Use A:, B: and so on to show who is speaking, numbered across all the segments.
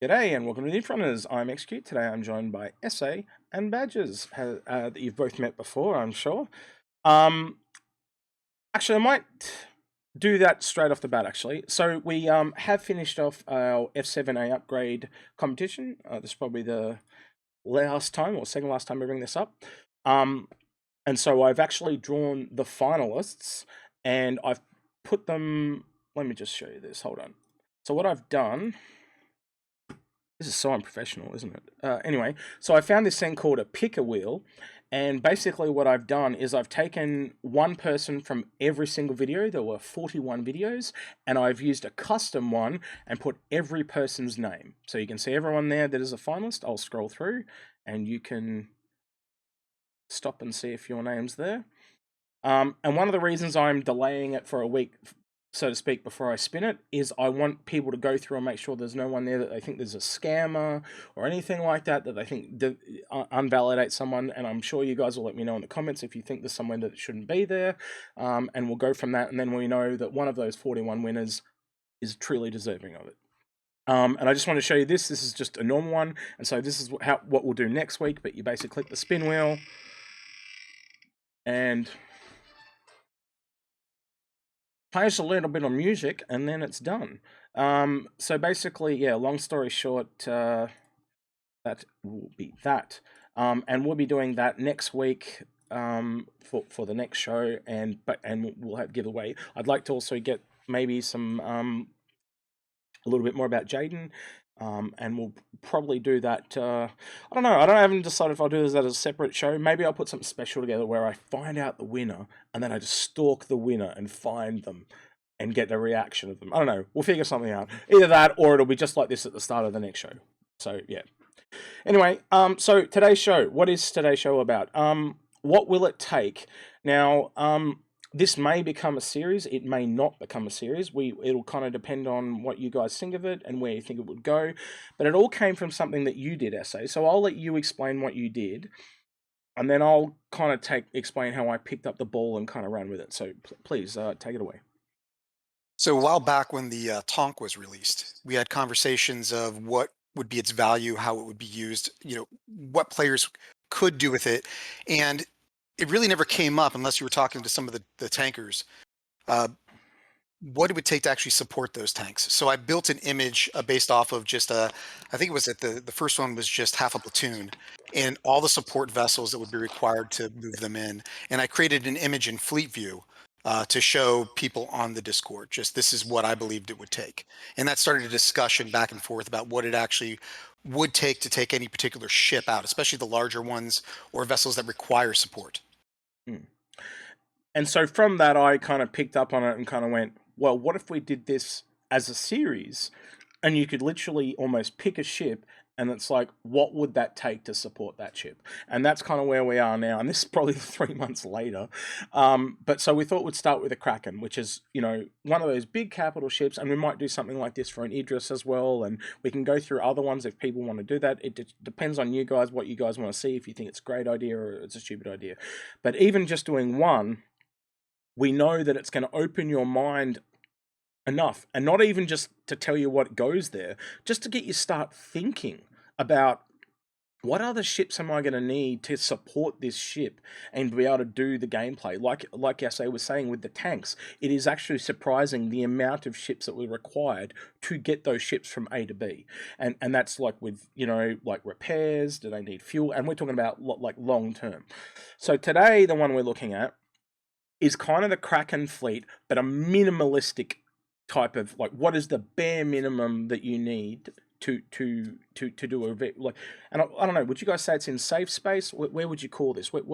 A: G'day and welcome to the Inforunners. I'm Execute. Today I'm joined by Ese and Badgers, that you've both met before, I'm sure. Actually, I might do that straight off the bat, actually. So we have finished off our F7A upgrade competition. This is probably the last time or second last time we bring this up. And so I've actually drawn the finalists and I've put them... Let me just show you this. Hold on. So what I've done... This is so unprofessional, isn't it? Anyway, so I found this thing called a picker wheel, and basically what I've done is I've taken one person from every single video. There were 41 videos, and I've used a custom one and put every person's name. So you can see everyone there that is a finalist. I'll scroll through, and you can stop and see if your name's there. And one of the reasons I'm delaying it for a week, so to speak, before I spin it, is I want people to go through and make sure there's no one there that they think there's a scammer or anything like that, that they think unvalidates someone. And I'm sure you guys will let me know in the comments if you think there's someone that shouldn't be there. And we'll go from that. And then we know that one of those 41 winners is truly deserving of it. And I just want to show you this. This is just a normal one. And so this is what we'll do next week. But you basically click the spin wheel and plays a little bit of music, and then it's done. So basically, yeah, long story short, that will be that. And we'll be doing that next week for the next show, and we'll have giveaway. I'd like to also get maybe some a little bit more about Jaden. And we'll probably do that. I don't know. I haven't decided if I'll do this as a separate show. Maybe I'll put something special together where I find out the winner and then I just stalk the winner and find them and get the reaction of them. I don't know. We'll figure something out. Either that or it'll be just like this at the start of the next show. So yeah. Anyway, so today's show. What is today's show about? What will it take? Now, this may become a series. It may not become a series. It'll kind of depend on what you guys think of it and where you think it would go. But it all came from something that you did, Essay. So I'll let you explain what you did, and then I'll kind of explain how I picked up the ball and kind of ran with it. So please take it away.
B: So a while back when the Tonk was released, we had conversations of what would be its value, how it would be used, what players could do with it. And it really never came up unless you were talking to some of the tankers, what it would take to actually support those tanks. So I built an image based off of just I think it was the first one was just half a platoon and all the support vessels that would be required to move them in. And I created an image in Fleet View to show people on the Discord, just this is what I believed it would take. And that started a discussion back and forth about what it actually would take to take any particular ship out, especially the larger ones or vessels that require support.
A: And so from that, I kind of picked up on it and kind of went, well, what if we did this as a series and you could literally almost pick a ship and it's like, what would that take to support that ship? And that's kind of where we are now. And this is probably 3 months later. But so we thought we'd start with a Kraken, which is, one of those big capital ships. And we might do something like this for an Idris as well. And we can go through other ones if people want to do that. It depends on you guys, what you guys want to see, if you think it's a great idea or it's a stupid idea. But even just doing one, we know that it's going to open your mind enough, and not even just to tell you what goes there, just to get you start thinking about what other ships am I going to need to support this ship and be able to do the gameplay. Like Yase was saying with the tanks, it is actually surprising the amount of ships that were required to get those ships from A to B. And that's like with, like repairs, do they need fuel? And we're talking about like long term. So today, the one we're looking at is kind of the Kraken fleet, but a minimalistic type of, like, what is the bare minimum that you need to do a bit, like, and I don't know, would you guys say it's in safe space? Where would you call this? What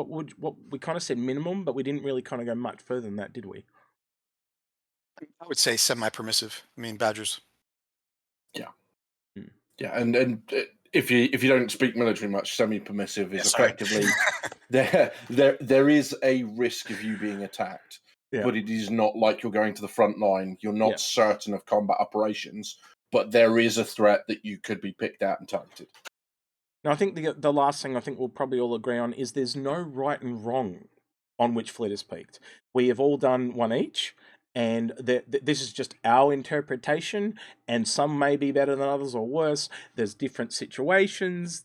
A: we kind of said minimum, but we didn't really kind of go much further than that, did we?
B: I would say semi-permissive. I mean, Badgers.
C: Yeah. Yeah, and if you don't speak military much, semi-permissive is effectively there is a risk of you being attacked, but it is not like you're going to the front line. You're not certain of combat operations, but there is a threat that you could be picked out and targeted.
A: Now, I think the last thing I think we'll probably all agree on is there's no right and wrong on which fleet is peaked. We have all done one each, And this is just our interpretation, and some may be better than others or worse. There's different situations.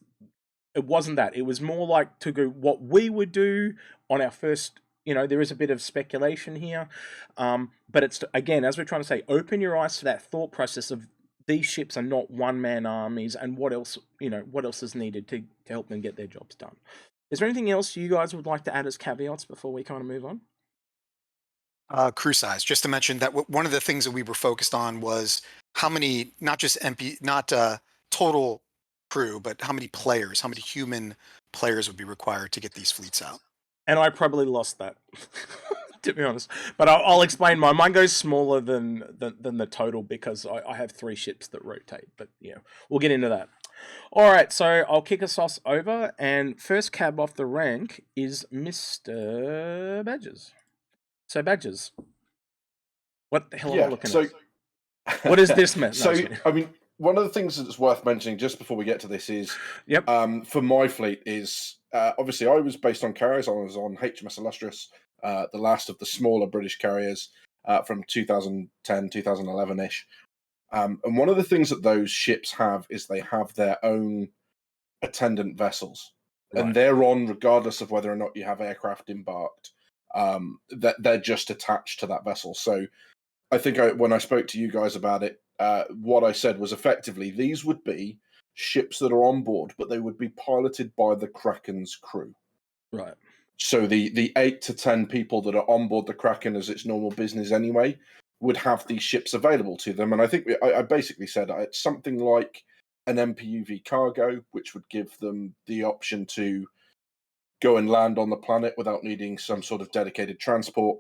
A: It wasn't that. It was more like to go what we would do on our first. There is a bit of speculation here, but it's, again, as we're trying to say, open your eyes to that thought process of these ships are not one-man armies, and what else is needed to help them get their jobs done. Is there anything else you guys would like to add as caveats before we kind of move on?
B: Crew size. Just to mention that one of the things that we were focused on was how many, not just not total crew, but how many players, how many human players would be required to get these fleets out.
A: And I probably lost that, to be honest. But I'll explain mine. Mine goes smaller than the total because I have 3 ships that rotate. But yeah, we'll get into that. All right, so I'll kick us off over, and first cab off the rank is Mr. Badges. So Badges, what the hell am I looking at? What is this meant?
C: So I mean, one of the things that's worth mentioning just before we get to this is, for my fleet is obviously I was based on carriers. I was on HMS Illustrious, the last of the smaller British carriers from 2010, 2011-ish. And one of the things that those ships have is they have their own attendant vessels, and they're on regardless of whether or not you have aircraft embarked. That they're just attached to that vessel. So I think when I spoke to you guys about it, what I said was effectively these would be ships that are on board, but they would be piloted by the Kraken's crew.
A: Right.
C: So the 8 to 10 people that are on board the Kraken as its normal business anyway would have these ships available to them. And I think I basically said it's something like an MPUV cargo, which would give them the option to go and land on the planet without needing some sort of dedicated transport,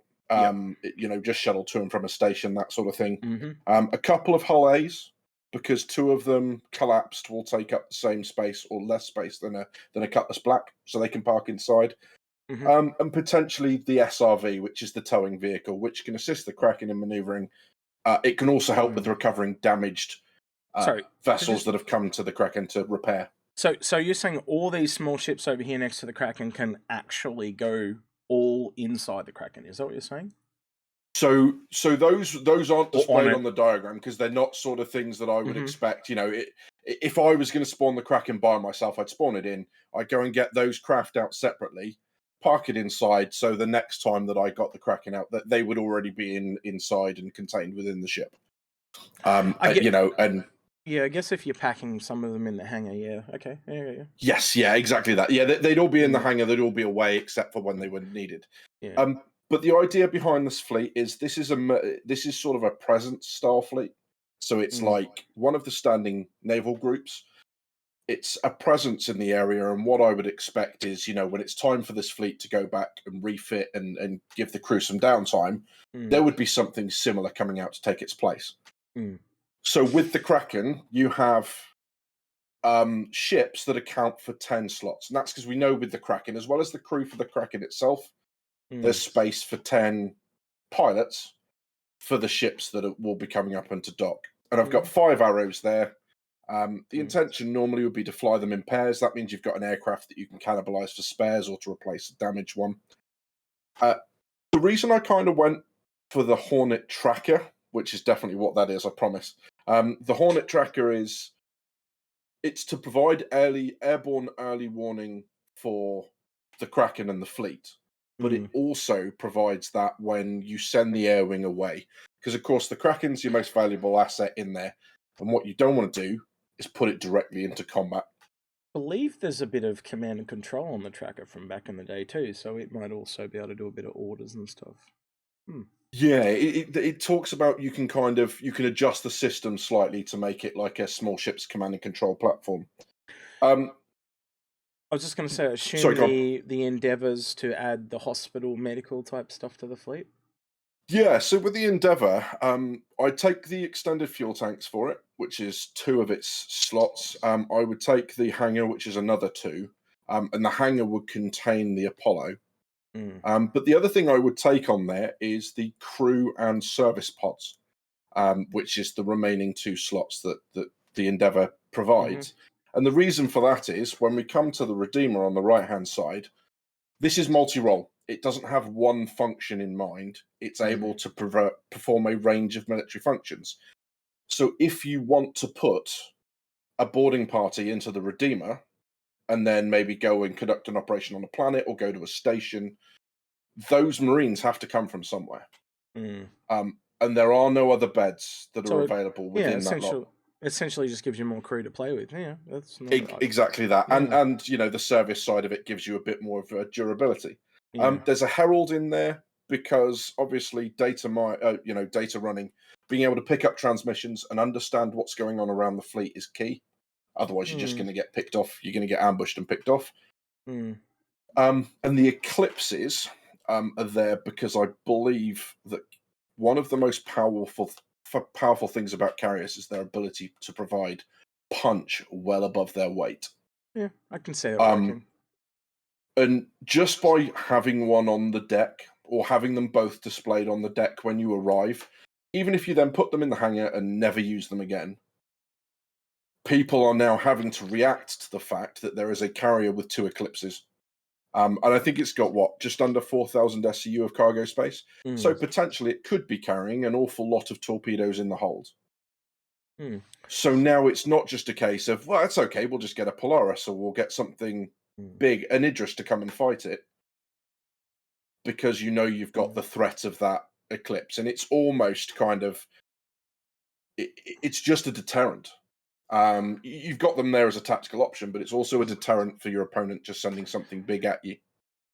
C: just shuttle to and from a station, that sort of thing.
A: Mm-hmm.
C: A couple of hull A's, because 2 of them collapsed, will take up the same space or less space than a Cutlass Black, so they can park inside.
A: Mm-hmm.
C: And potentially the SRV, which is the towing vehicle, which can assist the Kraken in manoeuvring. It can also help with recovering damaged vessels that have come to the Kraken to repair.
A: So you're saying all these small ships over here next to the Kraken can actually go all inside the Kraken? Is that what you're saying?
C: So those aren't displayed on the diagram because they're not sort of things that I would expect. If I was going to spawn the Kraken by myself, I'd spawn it in. I'd go and get those craft out separately, park it inside. So the next time that I got the Kraken out, that they would already be inside and contained within the ship.
A: Yeah, I guess if you're packing some of them in the hangar, yeah. Okay, yeah.
C: Yes, yeah, exactly that. Yeah, they'd all be in the hangar, they'd all be away except for when they were needed.
A: Yeah.
C: But the idea behind this fleet is this is sort of a presence style fleet. So it's like one of the standing naval groups. It's a presence in the area, and what I would expect is, when it's time for this fleet to go back and refit and give the crew some downtime, there would be something similar coming out to take its place. So with the Kraken, you have ships that account for 10 slots. And that's because we know with the Kraken, as well as the crew for the Kraken itself, there's space for 10 pilots for the ships that will be coming up into dock. And I've got 5 arrows there. The intention normally would be to fly them in pairs. That means you've got an aircraft that you can cannibalize for spares or to replace a damaged one. The reason I kind of went for the Hornet Tracker, which is definitely what that is, I promise. The Hornet Tracker it's to provide airborne early warning for the Kraken and the fleet, but it also provides that when you send the air wing away. Because, of course, the Kraken's your most valuable asset in there, and what you don't want to do is put it directly into combat.
A: I believe there's a bit of command and control on the Tracker from back in the day too, so it might also be able to do a bit of orders and stuff.
C: Yeah, it talks about you can adjust the system slightly to make it like a small ship's command and control platform. I
A: was just going to say, assume the endeavours to add the hospital medical type stuff to the fleet.
C: Yeah, so with the Endeavour, I take the extended fuel tanks for it, which is 2 of its slots. I would take the hangar, which is another 2, and the hangar would contain the Apollo. But the other thing I would take on there is the crew and service pods, which is the remaining 2 slots that the Endeavour provides. And the reason for that is when we come to the Redeemer on the right-hand side, this is multi-role. it doesn't have one function in mind. It's able to perform a range of military functions. So if you want to put a boarding party into the Redeemer and then maybe go and conduct an operation on a planet or go to a station, those Marines have to come from somewhere. And there are no other beds that are available within that lot.
A: Essentially just gives you more crew to play with. Yeah, that's not
C: exactly that.
A: Yeah.
C: And you know, the service side of it gives you a bit more of durability. There's a herald in there because obviously data running, being able to pick up transmissions and understand what's going on around the fleet is key. Otherwise, you're just going to get picked off. You're going to get ambushed and picked off. And the eclipses are there because I believe that one of the most powerful things about carriers is their ability to provide punch well above their weight.
A: Yeah, I can say that.
C: And just by having one on the deck or having them both displayed on the deck when you arrive, even if you then put them in the hangar and never use them again, people are now having to react to the fact that there is a carrier with 2 eclipses. And I think it's got, just under 4,000 SCU of cargo space. So potentially it could be carrying an awful lot of torpedoes in the hold. So now it's not just a case of, well, it's okay, we'll just get a Polaris or we'll get something big, an Idris to come and fight it. Because you know you've got the threat of that eclipse. And it's almost kind of, it's just a deterrent. You've got them there as a tactical option, but it's also a deterrent for your opponent just sending something big at you.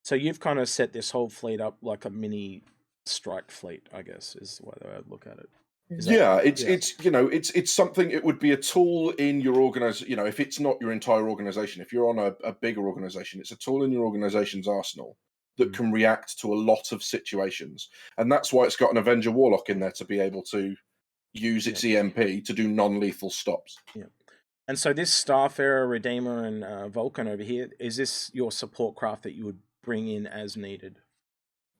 A: So you've kind of set this whole fleet up like a mini strike fleet, I guess, is the way I would look at it. It's something. It would be a tool in your organization. You know, if it's not your entire organization, if you're on a bigger organization, it's a tool in your organization's arsenal that can react to a lot of situations, and that's why it's got an Avenger Warlock in there to be able to use its EMP to do non-lethal stops. Yeah. And so this Starfarer, Redeemer, and Vulcan over here, is this your support craft that you would bring in as needed?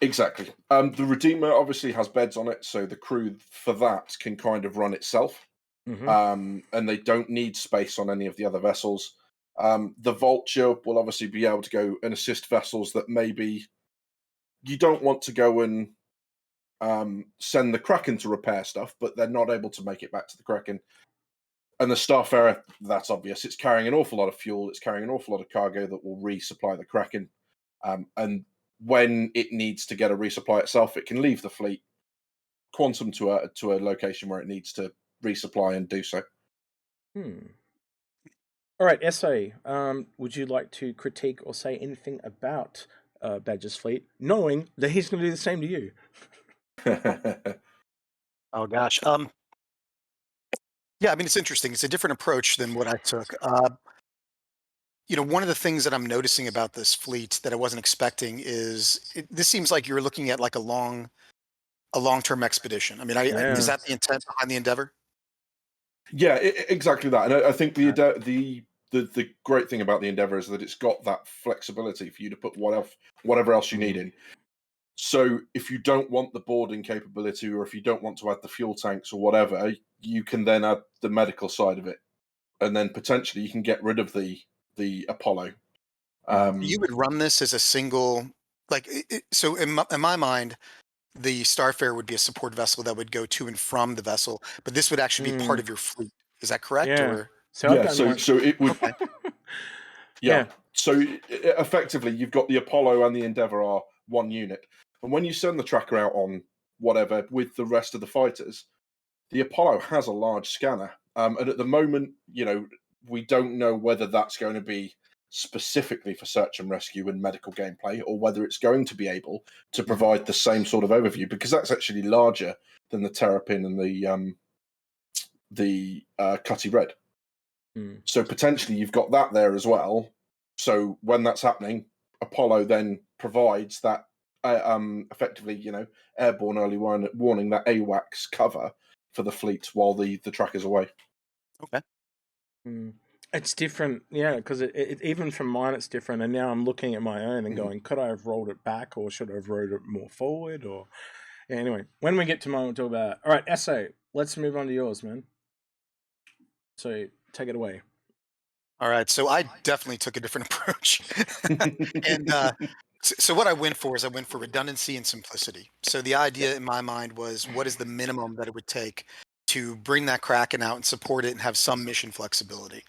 C: Exactly. The Redeemer obviously has beds on it, so the crew for that can kind of run itself. And they don't need space on any of the other vessels. The Vulture will obviously be able to go and assist vessels that maybe you don't want to go and send the Kraken to repair stuff, but they're not able to make it back to the Kraken. And the Starfarer, that's obvious. It's carrying an awful lot of fuel. It's carrying an awful lot of cargo that will resupply the Kraken. And when it needs to get a resupply itself, it can leave the fleet, quantum to a location where it needs to resupply and do so.
A: All right, Ese, would you like to critique or say anything about Badger's fleet, knowing that he's going to do the same to you?
B: Oh gosh. Yeah, I mean, it's interesting. It's a different approach than what I took. You know, one of the things that I'm noticing about this fleet that I wasn't expecting is this seems like you're looking at like a long-term expedition. I mean, is that the intent behind the Endeavor?
C: Yeah, exactly that. And I think the great thing about the Endeavor is that it's got that flexibility for you to put whatever else you need in. So if you don't want the boarding capability, or if you don't want to add the fuel tanks or whatever, you can then add the medical side of it, and then potentially you can get rid of the Apollo.
B: You would run this as a single, like, so in my mind, the Starfarer would be a support vessel that would go to and from the vessel, but this would actually be part of your fleet. Is that correct?
A: Yeah.
B: Or
C: so it would.
A: Okay.
C: Yeah. So effectively, you've got the Apollo and the Endeavor are one unit, and when you send the tracker out on whatever with the rest of the fighters, the Apollo has a large scanner, and at the moment, you know, we don't know whether that's going to be specifically for search and rescue and medical gameplay, or whether it's going to be able to provide the same sort of overview, because that's actually larger than the Terrapin and the Cutty Red. So potentially you've got that there as well. So when that's happening, Apollo then provides that effectively, you know, airborne early warning, that AWACS cover for the fleet while the tracker's away.
B: Okay.
A: It's different, yeah, because it even from mine it's different, and now I'm looking at my own and going, could I have rolled it back, or should I have rolled it more forward, or anyway, when we get to mine we'll talk about it. All right, Ese, let's move on to yours, man. So take it away.
B: All right, so I definitely took a different approach, and So what I went for is I went for redundancy and simplicity. So the idea in my mind was, what is the minimum that it would take to bring that Kraken out and support it and have some mission flexibility?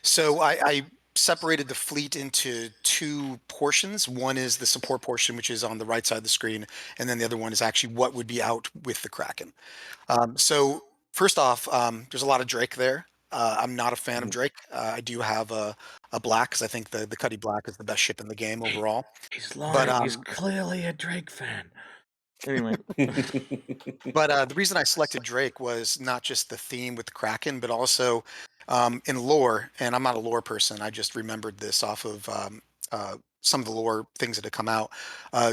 B: So I separated the fleet into two portions. One is the support portion, which is on the right side of the screen, and then the other one is actually what would be out with the Kraken. So first off, there's a lot of Drake there. I'm not a fan of Drake. I do have a black because I think the Cuddy Black is the best ship in the game overall.
A: He's
B: But
A: lying. He's clearly a Drake fan. Anyway.
B: But the reason I selected Drake was not just the theme with the Kraken, but also in lore. And I'm not a lore person. I just remembered this off of some of the lore things that had come out.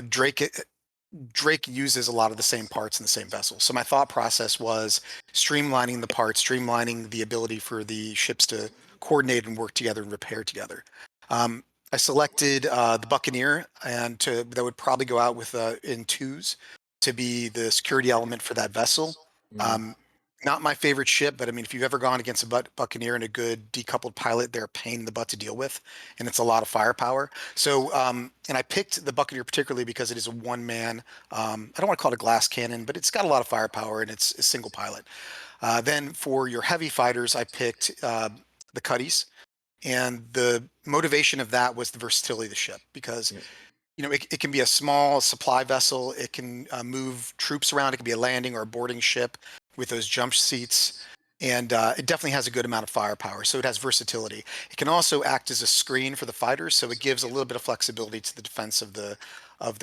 B: Drake uses a lot of the same parts in the same vessel. So my thought process was streamlining the parts, streamlining the ability for the ships to coordinate and work together and repair together. I selected the Buccaneer, and that would probably go out with in twos to be the security element for that vessel. Not my favorite ship, but I mean, if you've ever gone against a Buccaneer and a good decoupled pilot, they're a pain in the butt to deal with, and it's a lot of firepower. So, and I picked the Buccaneer particularly because it is a one-man, I don't want to call it a glass cannon, but it's got a lot of firepower, and it's a single pilot. Then for your heavy fighters, I picked the Cuddies, and the motivation of that was the versatility of the ship, because it can be a small supply vessel. It can move troops around. It can be a landing or a boarding ship with those jump seats. And it definitely has a good amount of firepower. So it has versatility. It can also act as a screen for the fighters. So it gives a little bit of flexibility to the defense of the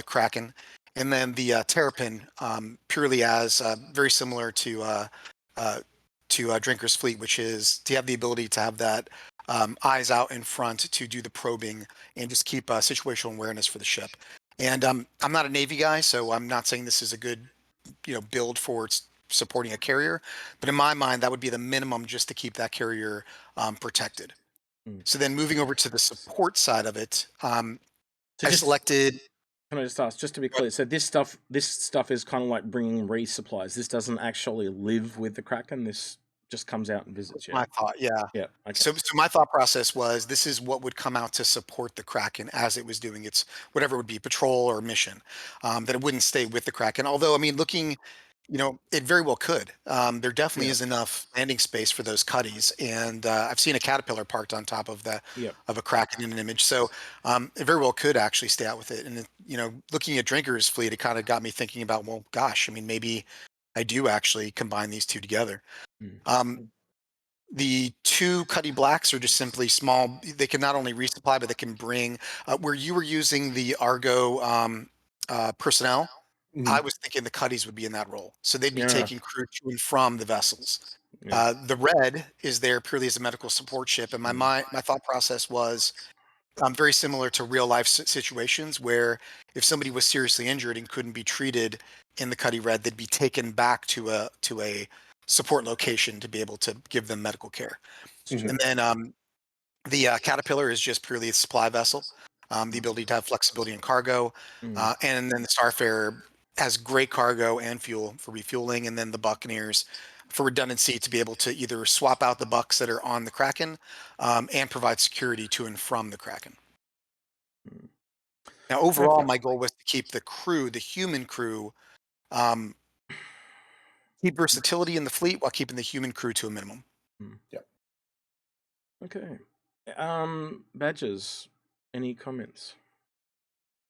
B: Kraken. And then the Terrapin, purely as very similar to Drinker's Fleet, which is to have the ability to have that eyes out in front to do the probing and just keep situational awareness for the ship. And I'm not a Navy guy, so I'm not saying this is a good, build for supporting a carrier. But in my mind, that would be the minimum just to keep that carrier protected. So then moving over to the support side of it, I selected.
A: Can I just ask, just to be clear, so this stuff is kind of like bringing resupplies. This doesn't actually live with the Kraken. This just comes out and visits you.
B: My thought, yeah.
A: Yeah. Okay.
B: So my thought process was, this is what would come out to support the Kraken as it was doing its whatever it would be, patrol or mission. That it wouldn't stay with the Kraken. Although, I mean, looking, it very well could. There definitely is enough landing space for those cuddies, and I've seen a caterpillar parked on top of of a Kraken in an image. So it very well could actually stay out with it. And looking at Drinker's Fleet, it kind of got me thinking about, well, gosh, I mean, maybe I do actually combine these two together. The two Cuddy Blacks are just simply small. They can not only resupply, but they can bring. Where you were using the Argo personnel, I was thinking the Cuddies would be in that role. So they'd be taking crew to and from the vessels. The Red is there purely as a medical support ship. And my thought process was very similar to real life situations where if somebody was seriously injured and couldn't be treated in the Cuddy Red, they'd be taken back to a support location to be able to give them medical care. And then the Caterpillar is just purely a supply vessel, the ability to have flexibility in cargo. And then the Starfarer has great cargo and fuel for refueling. And then the Buccaneers for redundancy to be able to either swap out the bucks that are on the Kraken and provide security to and from the Kraken. Now, overall, my goal was to keep the crew, the human crew, keep versatility in the fleet while keeping the human crew to a minimum.
C: Yep.
A: Okay. Badgers, any comments?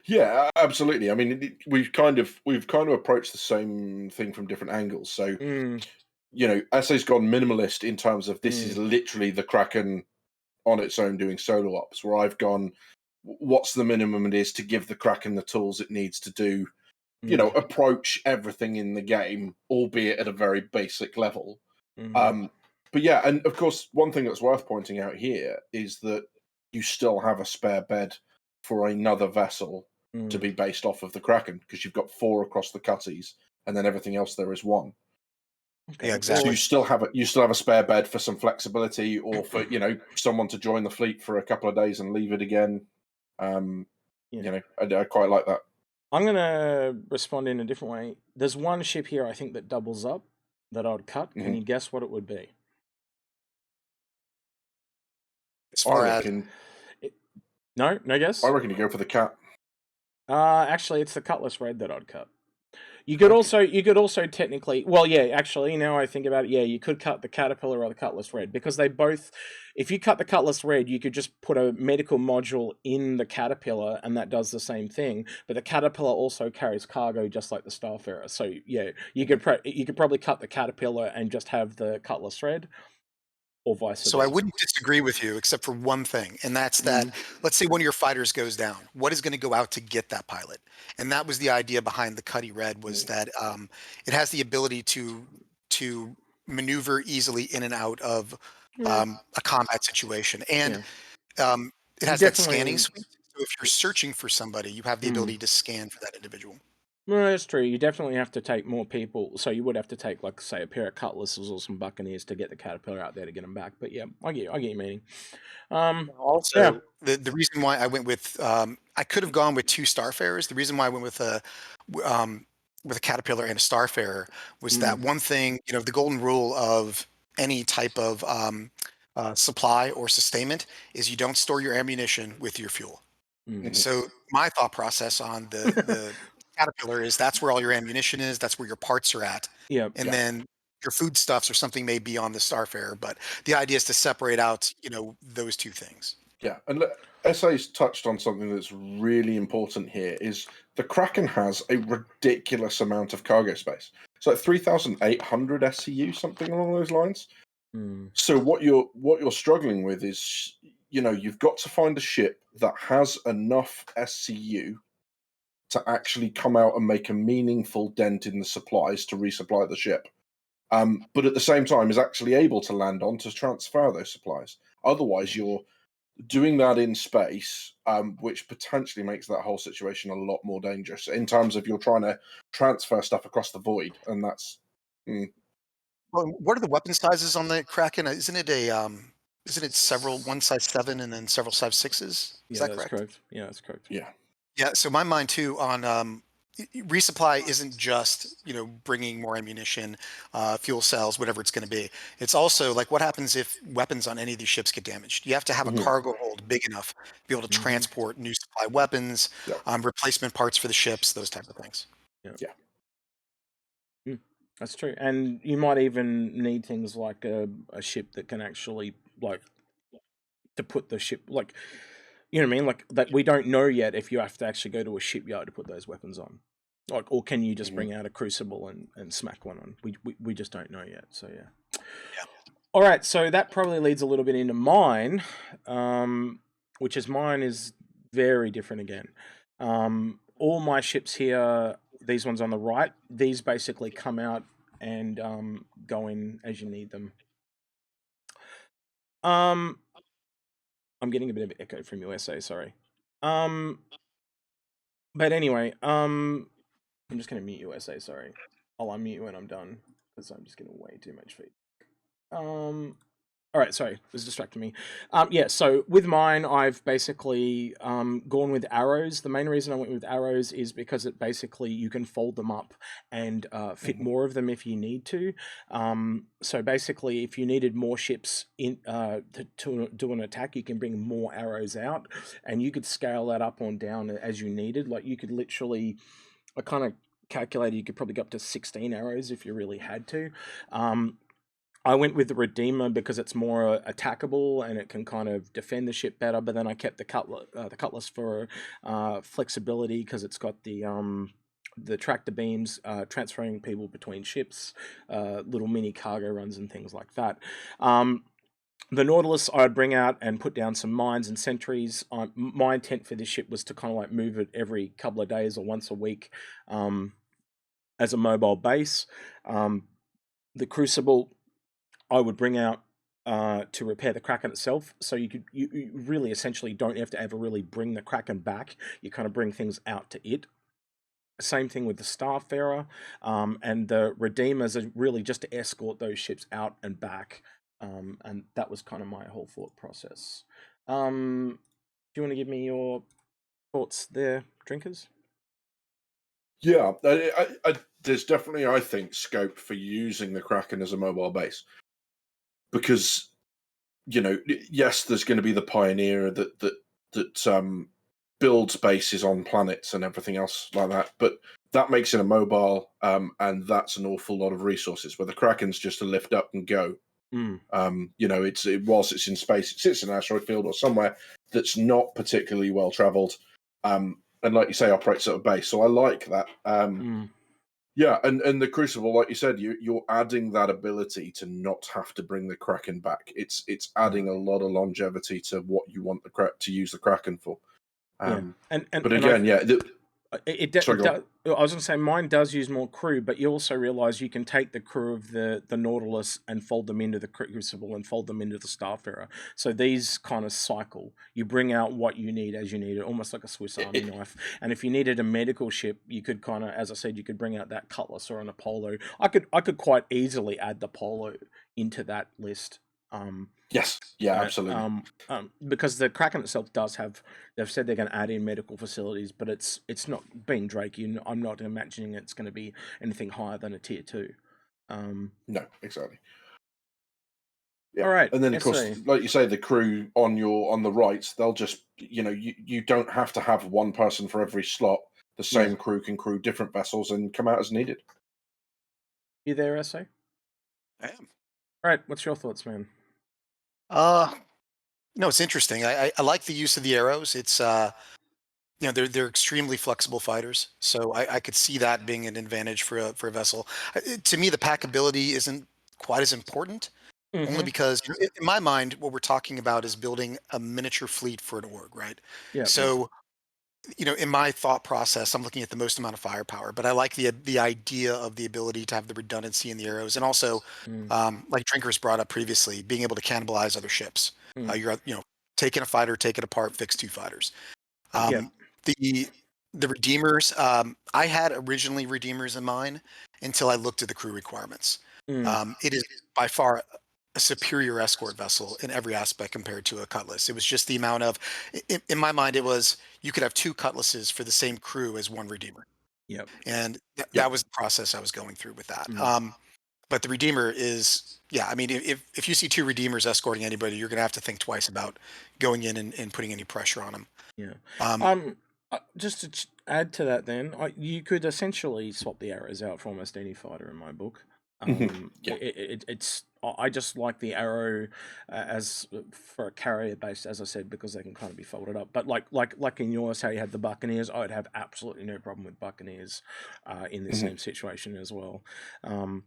C: Yeah, absolutely. I mean, we've kind of approached the same thing from different angles. So, Ese's gone minimalist in terms of this is literally the Kraken on its own doing solo ops, where I've gone, what's the minimum it is to give the Kraken the tools it needs to do, approach everything in the game, albeit at a very basic level. But yeah, and of course, one thing that's worth pointing out here is that you still have a spare bed for another vessel to be based off of the Kraken, because you've got 4 across the cutties, and then everything else there is 1.
B: Okay. Yeah, exactly.
C: So you still have a spare bed for some flexibility, or for someone to join the fleet for a couple of days and leave it again. I quite like that.
A: I'm gonna respond in a different way. There's one ship here I think that doubles up that I would cut. Can you guess what it would be?
B: As far as
A: no guess.
C: I reckon you go for the cat.
A: Actually, it's the Cutlass Red that I'd cut. You could also technically, well, yeah, actually, now I think about it, yeah, you could cut the Caterpillar or the Cutlass Red, because they both, if you cut the Cutlass Red, you could just put a medical module in the Caterpillar, and that does the same thing. But the Caterpillar also carries cargo, just like the Starfarer. So yeah, you could probably cut the Caterpillar and just have the Cutlass Red, or vice
B: So I
A: versa.
B: wouldn't disagree with you, except for one thing, and that's that, let's say one of your fighters goes down. What is going to go out to get that pilot? And that was the idea behind the Cuddy Red, was that it has the ability to maneuver easily in and out of a combat situation, and it
A: You
B: has that scanning
A: definitely.
B: suite. So if you're searching for somebody, you have the ability to scan for that individual.
A: No, that's true. You definitely have to take more people. So you would have to take, like, say, a pair of Cutlasses or some Buccaneers to get the Caterpillar out there to get them back. But yeah, I get your meaning. Yeah.
B: Also, the reason why I went with I could have gone with two Starfarers. The reason why I went with a Caterpillar and a Starfarer was that one thing, the golden rule of any type of supply or sustainment is you don't store your ammunition with your fuel. So my thought process on the Caterpillar is that's where all your ammunition is, that's where your parts are at,
A: Yeah.
B: and then your foodstuffs or something may be on the Starfarer. But the idea is to separate out, those two things.
C: Yeah, and look, SA's touched on something that's really important here. Is the Kraken has a ridiculous amount of cargo space. It's like 3,800 SCU, something along those lines. So what you're struggling with is, you've got to find a ship that has enough SCU to actually come out and make a meaningful dent in the supplies to resupply the ship. But at the same time is actually able to land on to transfer those supplies. Otherwise, you're doing that in space, which potentially makes that whole situation a lot more dangerous in terms of you're trying to transfer stuff across the void, and that's.
B: Well, what are the weapon sizes on the Kraken? Isn't it several, one size 7 and then several size 6s? Is
A: Yeah,
B: that
A: that's
B: correct?
A: correct. Yeah, that's correct.
C: Yeah.
B: Yeah. So my mind too on resupply isn't just bringing more ammunition, fuel cells, whatever it's going to be. It's also like, what happens if weapons on any of these ships get damaged? You have to have a cargo hold big enough to be able to transport new supply weapons, replacement parts for the ships, those type of things.
C: Yeah.
A: That's true. And you might even need things like a ship that can actually, like, to put the ship, like, you know what I mean? Like, that we don't know yet if you have to actually go to a shipyard to put those weapons on. Like, or can you just bring out a Crucible and smack one on? We just don't know yet. So yeah. All right, so that probably leads a little bit into mine, which is mine is very different again. All my ships here, these ones on the right, these basically come out and go in as you need them. I'm getting a bit of echo from USA, sorry. But anyway, I'm just gonna mute USA, sorry. I'll unmute you when I'm done, because I'm just getting way too much feedback. All right, sorry, it was distracting me. Yeah, so with mine, I've basically gone with arrows. The main reason I went with arrows is because it basically, you can fold them up and fit more of them if you need to. So basically, if you needed more ships in to do an attack, you can bring more arrows out, and you could scale that up or down as you needed. Like, you could literally, I kind of calculated you could probably go up to 16 arrows if you really had to. I went with the Redeemer because it's more attackable and it can kind of defend the ship better. But then I kept the Cutlass for flexibility, because it's got the tractor beams transferring people between ships, little mini cargo runs and things like that. The Nautilus I'd bring out and put down some mines and sentries. My intent for this ship was to kind of like move it every couple of days or once a week as a mobile base. The Crucible I would bring out to repair the Kraken itself. So you really essentially don't have to ever really bring the Kraken back. You kind of bring things out to it. Same thing with the Starfarer, and the Redeemers are really just to escort those ships out and back. And that was kind of my whole thought process. Do you want to give me your thoughts there, drinkers?
C: Yeah, there's definitely, I think, scope for using the Kraken as a mobile base, because yes, there's going to be the Pioneer that build spaces on planets and everything else like that. But that makes it a mobile, and that's an awful lot of resources. Where the Kraken's just a lift up and go. Whilst it's in space, it sits in an asteroid field or somewhere that's not particularly well traveled, and like you say, operates at a base. So I like that. Yeah, and the Crucible, like you said, you're adding that ability to not have to bring the Kraken back. It's adding a lot of longevity to what you want to use the Kraken for. But again,
A: I was going to say mine does use more crew, but you also realize you can take the crew of the Nautilus and fold them into the Crucible and fold them into the Starfarer. So these kind of cycle. You bring out what you need as you need it, almost like a Swiss Army knife. And if you needed a medical ship, you could kind of, as I said, you could bring out that Cutlass or an Apollo. I could quite easily add the Apollo into that list.
C: Yes, yeah, absolutely.
A: Because the Kraken itself does have, they've said they're going to add in medical facilities, but it's not being Drake. I'm not imagining it's going to be anything higher than a tier 2.
C: No, exactly. Yeah.
A: All right,
C: and then of course, like you say, the crew on the right, they'll just you don't have to have one person for every slot. The same crew can crew different vessels and come out as needed.
A: You there, Ese?
B: I am.
A: All right, what's your thoughts, man?
B: No, it's interesting. I like the use of the arrows. It's they're extremely flexible fighters, so I could see that being an advantage for a vessel. To me, the packability isn't quite as important, only because in my mind, what we're talking about is building a miniature fleet for an org, right?
A: Yeah.
B: So, in my thought process, I'm looking at the most amount of firepower, but I like the idea of the ability to have the redundancy in the arrows, and also, like Drinkers brought up previously, being able to cannibalize other ships. You're taking a fighter, take it apart, fix 2 fighters. The Redeemers, I had originally Redeemers in mind until I looked at the crew requirements. It is by far a superior escort vessel in every aspect compared to a Cutlass. It was just the amount of, in my mind, it was you could have 2 Cutlasses for the same crew as 1 Redeemer.
A: Yep.
B: And that was the process I was going through with that. But the Redeemer is, I mean, if you see 2 Redeemers escorting anybody, you're going to have to think twice about going in and putting any pressure on them.
A: Yeah. Just to add to that, then you could essentially swap the arrows out for almost any fighter in my book. I just like the arrow as for a carrier base, as I said, because they can kind of be folded up. But like in yours, how you had the Buccaneers, I would have absolutely no problem with Buccaneers in the same situation as well. And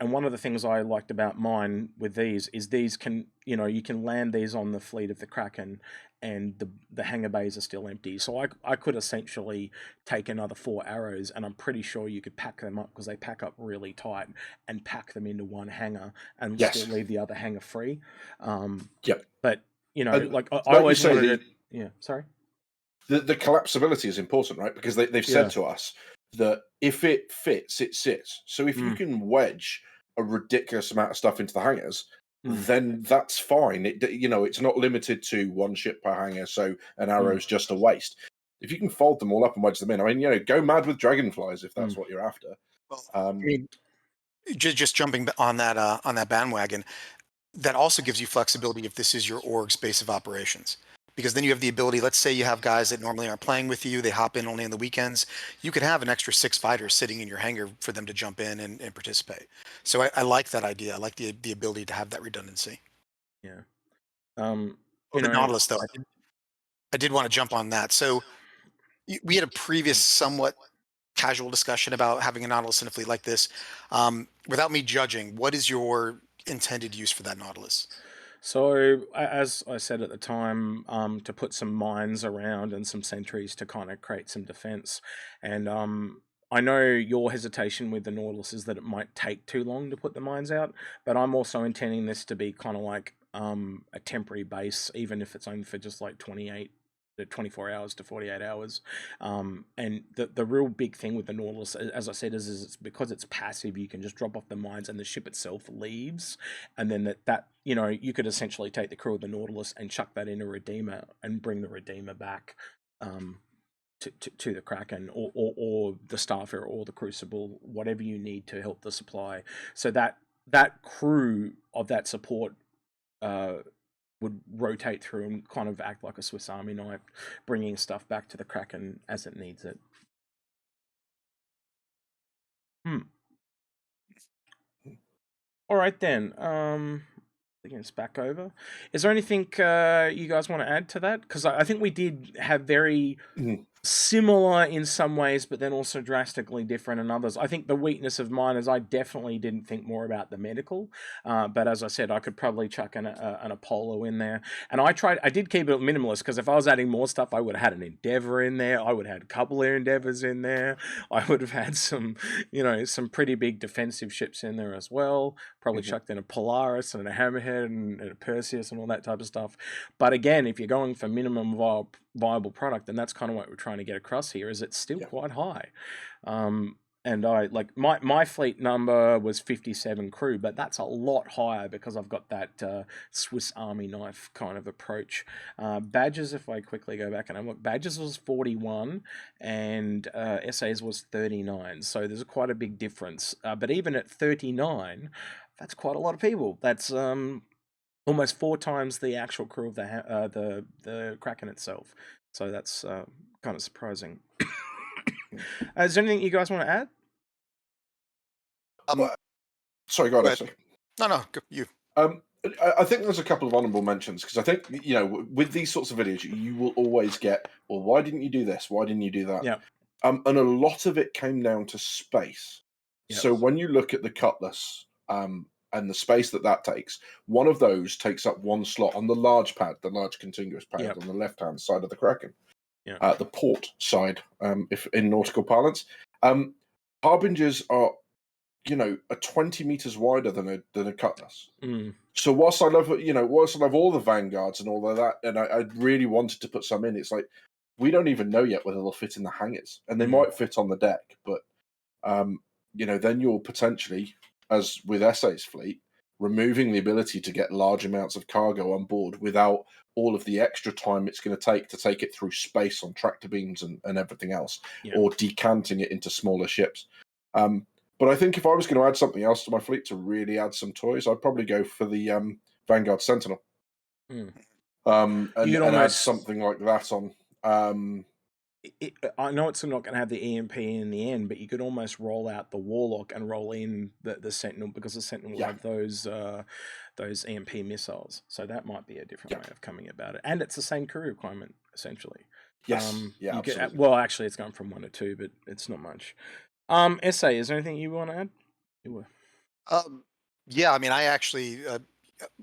A: one of the things I liked about mine with these is these can, you can land these on the fleet of the Kraken and the hangar bays are still empty. So I could essentially take another 4 arrows and I'm pretty sure you could pack them up because they pack up really tight and pack them into one hangar and still leave the other hangar free. But, I always wanted sorry?
C: The collapsibility is important, right? Because they've said to us that if it fits, it sits. So if you can wedge a ridiculous amount of stuff into the hangars, then that's fine. It's not limited to 1 ship per hangar, so an arrow's just a waste. If you can fold them all up and wedge them in, I mean, go mad with dragonflies if that's what you're after.
B: Well, I mean, just jumping on that bandwagon, that also gives you flexibility if this is your org's base of operations. Because then you have the ability, let's say you have guys that normally aren't playing with you, they hop in only on the weekends. You could have an extra 6 fighters sitting in your hangar for them to jump in and participate. So I like that idea. I like the ability to have that redundancy.
A: Yeah.
B: The Nautilus, though, I did want to jump on that. So we had a previous somewhat casual discussion about having a Nautilus in a fleet like this. Without me judging, what is your intended use for that Nautilus?
A: So, as I said at the time, to put some mines around and some sentries to kind of create some defense. And I know your hesitation with the Nautilus is that it might take too long to put the mines out, but I'm also intending this to be kind of like a temporary base, even if it's only for just like 24 hours to 48 hours. And the real big thing with the Nautilus, as I said, is it's because it's passive, you can just drop off the mines and the ship itself leaves. And then that you could essentially take the crew of the Nautilus and chuck that in a Redeemer and bring the Redeemer back to the Kraken or the Starfarer or the Crucible, whatever you need to help the supply. So that crew of that support would rotate through and kind of act like a Swiss Army knife, bringing stuff back to the Kraken as it needs it. All right then. Again, it's back over. Is there anything you guys want to add to that? Because I think we did have very similar in some ways, but then also drastically different in others. I think the weakness of mine is I definitely didn't think more about the medical, but as I said, I could probably chuck an Apollo in there. And I did keep it minimalist, because if I was adding more stuff, I would have had an Endeavor in there. I would have had a couple of Endeavors in there. I would have had some, some pretty big defensive ships in there as well. Probably chucked in a Polaris and a Hammerhead and a Perseus and all that type of stuff. But again, if you're going for minimum viable product, and that's kind of what we're trying to get across here, is it's still quite high. And I like my fleet number was 57 crew, but that's a lot higher because I've got that Swiss Army knife kind of approach. Badges, if I quickly go back and have a look, Badges was 41 and SAs was 39, so there's quite a big difference. But even at 39, that's quite a lot of people. That's almost 4 times the actual crew of the Kraken itself. So that's kind of surprising. Is there anything you guys want to add?
C: Sorry, go ahead.
B: No, you.
C: I think there's a couple of honourable mentions, because I think, with these sorts of videos, you will always get, well, why didn't you do this? Why didn't you do that?
A: Yeah.
C: And a lot of it came down to space. Yep. So when you look at the Cutlass, and the space that takes, one of those takes up one slot on the large pad, the large contiguous pad on the left-hand side of the Kraken. Yeah. The port side, if in nautical parlance. Harbingers are, are 20 meters wider than a Cutlass. So whilst I love all the Vanguards and all of that, and I really wanted to put some in, it's like, we don't even know yet whether they'll fit in the hangars, and they might fit on the deck, but then you're potentially, as with SA's fleet, removing the ability to get large amounts of cargo on board without all of the extra time it's going to take it through space on tractor beams and everything else, or decanting it into smaller ships. But I think if I was going to add something else to my fleet to really add some toys, I'd probably go for the Vanguard Sentinel. And add something like that on.
A: I know it's not going to have the EMP in the end, but you could almost roll out the Warlock and roll in the Sentinel, because the Sentinel will have those EMP missiles. So that might be a different way of coming about it. And it's the same crew requirement, essentially.
C: Yes. Absolutely.
A: Well, actually, it's going from 1 to 2, but it's not much. SA, is there anything you want to add?
B: Yeah, I mean, I actually,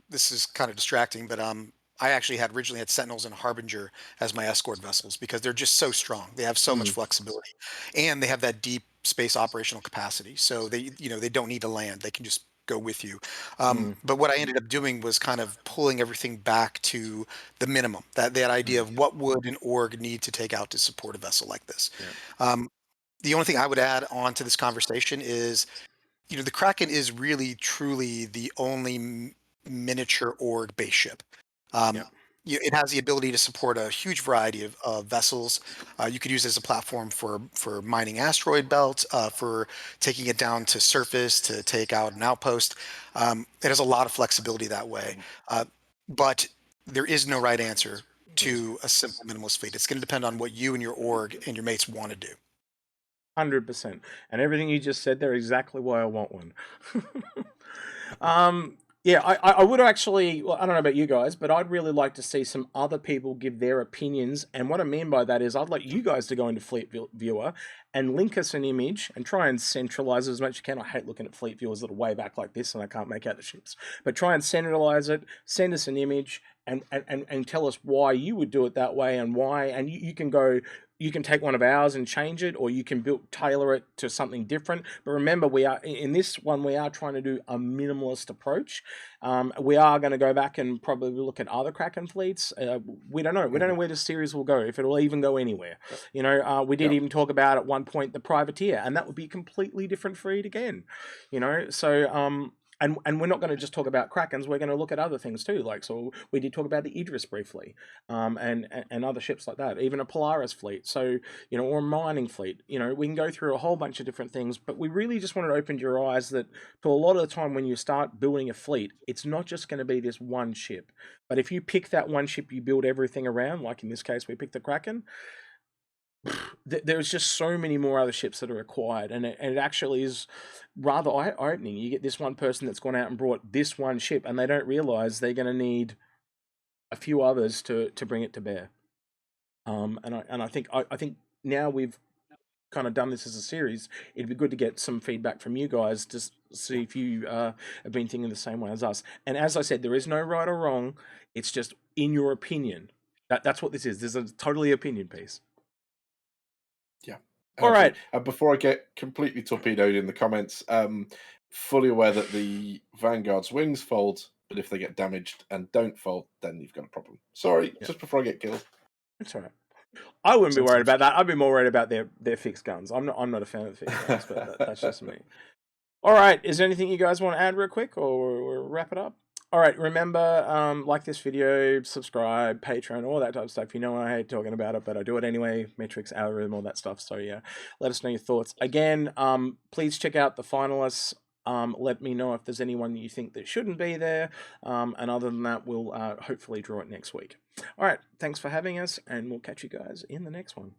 B: this is kind of distracting, but I actually originally had Sentinels and Harbinger as my escort vessels, because they're just so strong. They have so much flexibility, and they have that deep space operational capacity. So they don't need to land. They can just go with you. But what I ended up doing was kind of pulling everything back to the minimum, that idea of what would an org need to take out to support a vessel like this. The only thing I would add on to this conversation is, the Kraken is really, truly the only miniature org base ship. It has the ability to support a huge variety of vessels. You could use it as a platform for mining asteroid belts, for taking it down to surface to take out an outpost. It has a lot of flexibility that way. But there is no right answer to a simple minimalist fleet. It's going to depend on what you and your org and your mates want to do.
A: 100%. And everything you just said there, exactly why I want one. Yeah, I would actually, well, I don't know about you guys, but I'd really like to see some other people give their opinions. And what I mean by that is I'd like you guys to go into Fleet Viewer and link us an image and try and centralize it as much as you can. I hate looking at Fleet Viewers that are way back like this and I can't make out the ships. But try and centralize it, send us an image, and tell us why you would do it that way and why. And you can go... You can take one of ours and change it, or you can tailor it to something different. But remember, we are trying to do a minimalist approach. We are going to go back and probably look at other Kraken fleets. We don't know. We don't know where the series will go, if it will even go anywhere. We did even talk about at one point the Privateer, and that would be a completely different fleet again. So And we're not going to just talk about Krakens. We're going to look at other things too. Like, so we did talk about the Idris briefly, and other ships like that, even a Polaris fleet. So, you know, or a mining fleet. You know, we can go through a whole bunch of different things, but we really just wanted to open your eyes that to a lot of the time when you start building a fleet, it's not just going to be this one ship. But if you pick that one ship, you build everything around. Like in this case, we picked the Kraken. There's just so many more other ships that are required, and it actually is rather eye-opening. You get this one person that's gone out and brought this one ship, and they don't realize they're going to need a few others to bring it to bear. And I think now we've kind of done this as a series. It'd be good to get some feedback from you guys to see if you have been thinking the same way as us. And as I said, there is no right or wrong. It's just in your opinion. That's what this is. This is a totally opinion piece.
C: Yeah.
A: All right.
C: Before I get completely torpedoed in the comments, fully aware that the Vanguard's wings fold, but if they get damaged and don't fold, then you've got a problem. Sorry, just before I get killed.
A: It's all right. I wouldn't be worried about that. I'd be more worried about their fixed guns. I'm not a fan of the fixed guns, but that's just me. All right. Is there anything you guys want to add real quick, or we'll wrap it up? All right, remember, like this video, subscribe, Patreon, all that type of stuff. You know I hate talking about it, but I do it anyway. Metrics, algorithm, all that stuff. So yeah, let us know your thoughts. Again, please check out the finalists. Let me know if there's anyone you think that shouldn't be there. And other than that, we'll hopefully draw it next week. All right, thanks for having us, and we'll catch you guys in the next one.